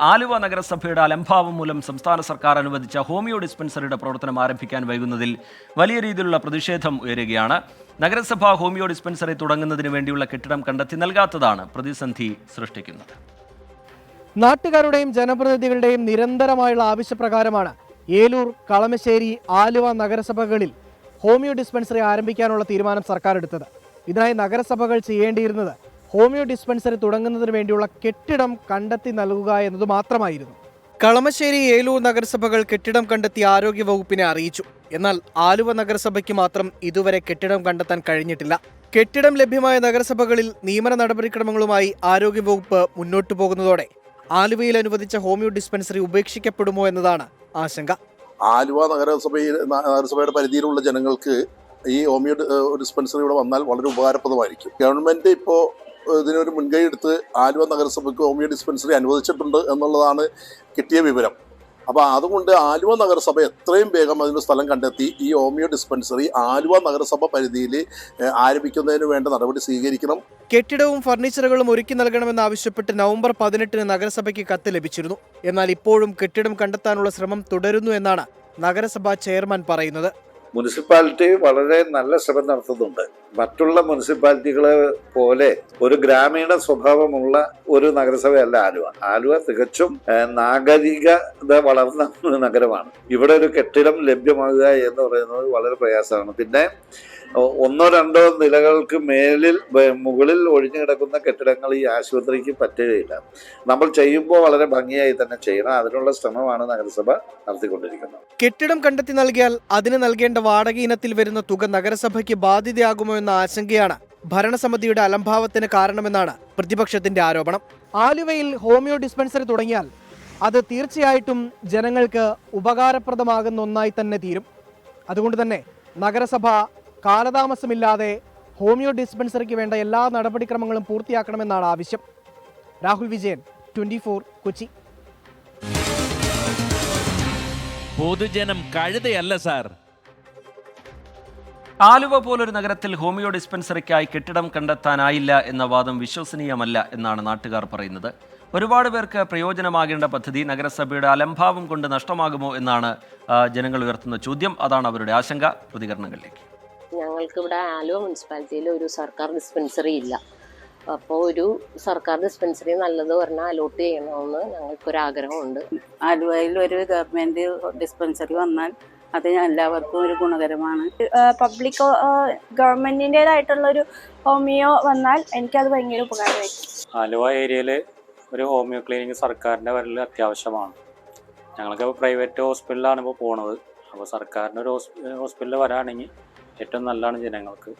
ആലുവ നഗരസഭയുടെ അലംഭാവം മൂലം സംസ്ഥാന സർക്കാർ അനുവദിച്ച ഹോമിയോ ഡിസ്പെൻസറിയുടെ പ്രവർത്തനം ആരംഭിക്കാൻ വൈകുന്നതിൽ വലിയ രീതിയിലുള്ള പ്രതിഷേധം ഉയരുകയാണ്. നഗരസഭ ഹോമിയോ ഡിസ്പെൻസറി തുടങ്ങുന്നതിന് വേണ്ടിയുള്ള കെട്ടിടം കണ്ടെത്തി നൽകാത്തതാണ് പ്രതിസന്ധി സൃഷ്ടിക്കുന്നത്. നാട്ടുകാരുടെയും ജനപ്രതിനിധികളുടെയും നിരന്തരമായുള്ള ആവശ്യപ്രകാരമാണ് ഏലൂർ, കളമശ്ശേരി, ആലുവ നഗരസഭകളിൽ ഹോമിയോ ഡിസ്പെൻസറി ആരംഭിക്കാനുള്ള തീരുമാനം സർക്കാർ എടുത്തത്. ഇതിനായി നഗരസഭകൾ ചെയ്യേണ്ടിയിരുന്നത് ഹോമിയോ ഡിസ്പെൻസറി തുടങ്ങുന്നതിന് വേണ്ടിയുള്ള കെട്ടിടം കണ്ടെത്തി നൽകുക എന്നത് മാത്രമായിരുന്നു. കളമശ്ശേരി, ഏലൂർ നഗരസഭകൾ കെട്ടിടം കണ്ടെത്തി ആരോഗ്യ വകുപ്പിനെ അറിയിച്ചു. എന്നാൽ ആലുവ നഗരസഭയ്ക്ക് മാത്രം ഇതുവരെ കെട്ടിടം കണ്ടെത്താൻ കഴിഞ്ഞിട്ടില്ല. കെട്ടിടം ലഭ്യമായ നഗരസഭകളിൽ നിയമന നടപടിക്രമങ്ങളുമായി ആരോഗ്യ വകുപ്പ് മുന്നോട്ടു പോകുന്നതോടെ ആലുവയിൽ അനുവദിച്ച ഹോമിയോ ഡിസ്പെൻസറി ഉപേക്ഷിക്കപ്പെടുമോ എന്നതാണ് ആശങ്ക. ആലുവ നഗരസഭയുടെ പരിധിയിലുള്ള ജനങ്ങൾക്ക് ഈ ഹോമിയോ ഡിസ്പെൻസറി ഇവിടെ വന്നാൽ വളരെ ഉപകാരപ്രദമായിരിക്കും. ഗവൺമെന്റ് ഇപ്പോൾ ഇതിനൊരു മുൻകൈ എടുത്ത് ആലുവ നഗരസഭയ്ക്ക് ഹോമിയോ ഡിസ്പെൻസറി അനുവദിച്ചിട്ടുണ്ട് എന്നുള്ളതാണ് കിട്ടിയ വിവരം. അപ്പോൾ അതുകൊണ്ട് ആലുവ നഗരസഭ എത്രയും വേഗം അതിന് സ്ഥലം കണ്ടെത്തി ഈ ഹോമിയോ ഡിസ്പെൻസറി ആലുവ നഗരസഭ പരിധിയിൽ ആരംഭിക്കുന്നതിന് വേണ്ട നടപടി സ്വീകരിക്കണം. കെട്ടിടവും ഫർണിച്ചറുകളും ഒരുക്കി നൽകണമെന്നാവശ്യപ്പെട്ട് നവംബർ 18 നഗരസഭയ്ക്ക് കത്ത് ലഭിച്ചിരുന്നു. എന്നാൽ ഇപ്പോഴും കെട്ടിടം കണ്ടെത്താനുള്ള ശ്രമം തുടരുന്നു എന്നാണ് നഗരസഭാ ചെയർമാൻ പറയുന്നത്. മുനിസിപ്പാലിറ്റി വളരെ നല്ല ശ്രമം നടത്തുന്നുണ്ട്. മറ്റുള്ള മുനിസിപ്പാലിറ്റികളെ പോലെ ഒരു ഗ്രാമീണ സ്വഭാവമുള്ള ഒരു നഗരസഭയല്ല ആലുവ. ആലുവ തികച്ചും നാഗരികത വളർന്ന നഗരമാണ്. ഇവിടെ ഒരു കെട്ടിടം ലഭ്യമാകുക എന്ന് പറയുന്നത് വളരെ പ്രയാസമാണ്. പിന്നെ 1-2 നിലകൾക്ക് മുകളിൽ ഒഴിഞ്ഞു കിടക്കുന്ന കെട്ടിടങ്ങൾ ഈ ആശുപത്രിക്ക് പറ്റുകയില്ല. നമ്മൾ ചെയ്യുമ്പോൾ വളരെ ഭംഗിയായി തന്നെ ചെയ്യണം. അതിനുള്ള ശ്രമമാണ് നഗരസഭ നടത്തിക്കൊണ്ടിരിക്കുന്നത്. കെട്ടിടം കണ്ടെത്തി നൽകിയാൽ അതിന് നൽകേണ്ട വാടക ഇനത്തിൽ വരുന്ന തുക നഗരസഭയ്ക്ക് ബാധ്യതയാകുമോ എന്ന ആശങ്കയാണ് ഭരണസമിതിയുടെ അലംഭാവത്തിന് കാരണമെന്നാണ് പ്രതിപക്ഷത്തിന്റെ ആരോപണം. ആലുവയിൽ ഹോമിയോ ഡിസ്പെൻസറി തുടങ്ങിയാൽ അത് തീർച്ചയായിട്ടും ജനങ്ങൾക്ക് ഉപകാരപ്രദമാകുന്ന ഒന്നായി തന്നെ തീരും. അതുകൊണ്ട് തന്നെ നഗരസഭ കാലതാമസമില്ലാതെ ഹോമിയോ ഡിസ്പെൻസറിക്ക് വേണ്ട എല്ലാ നടപടിക്രമങ്ങളും പൂർത്തിയാക്കണമെന്നാണ് ആവശ്യം. രാഹുൽ വിജയൻ, 24 കൊച്ചി. പൊതുജനം കഴുതയല്ല സാർ. ആലുവ പോലൊരു നഗരത്തിൽ ഹോമിയോ ഡിസ്പെൻസറിക്കായി കെട്ടിടം കണ്ടെത്താനായില്ല എന്ന വാദം വിശ്വസനീയമല്ല എന്നാണ് നാട്ടുകാർ പറയുന്നത്. ഒരുപാട് പേർക്ക് പ്രയോജനമാകേണ്ട പദ്ധതി നഗരസഭയുടെ അലംഭാവം കൊണ്ട് നഷ്ടമാകുമോ എന്നാണ് ജനങ്ങൾ ഉയർത്തുന്ന ചോദ്യം. അതാണ് അവരുടെ ആശങ്ക. പ്രതികരണങ്ങളിലേക്ക്. ഞങ്ങൾക്കിവിടെ ആലുവ മുനിസിപ്പാലിറ്റിയിൽ ഒരു സർക്കാർ ഡിസ്പെൻസറി ഇല്ല. അപ്പോൾ ഒരു സർക്കാർ ഡിസ്പെൻസറി നല്ലത് പറഞ്ഞാൽ അലോട്ട് ചെയ്യണമെന്ന് ഞങ്ങൾക്കൊരാഗ്രഹമുണ്ട്. ആലുവയിൽ ഒരു ഗവൺമെൻറ് ഡിസ്പെൻസറി വന്നാൽ അത് എല്ലാവർക്കും ഒരു ഗുണകരമാണ്. പബ്ലിക് ഗവൺമെൻറ്റിൻ്റേതായിട്ടുള്ളൊരു ഹോമിയോ വന്നാൽ എനിക്കത് ഭയങ്കര ഉപകാരമായിരിക്കും. ആലുവ ഏരിയയിൽ ഒരു ഹോമിയോ ക്ലിനിക്ക് സർക്കാരിൻ്റെ വരൽ അത്യാവശ്യമാണ്. ഞങ്ങൾക്ക് പ്രൈവറ്റ് ഹോസ്പിറ്റലിലാണ് ഇപ്പോൾ പോണത്. അപ്പോൾ സർക്കാരിൻ്റെ ഒരു ഹോസ്പിറ്റലിൽ വരാണെങ്കിൽ ഏറ്റവും നല്ലതാണ് ജനങ്ങൾക്ക്.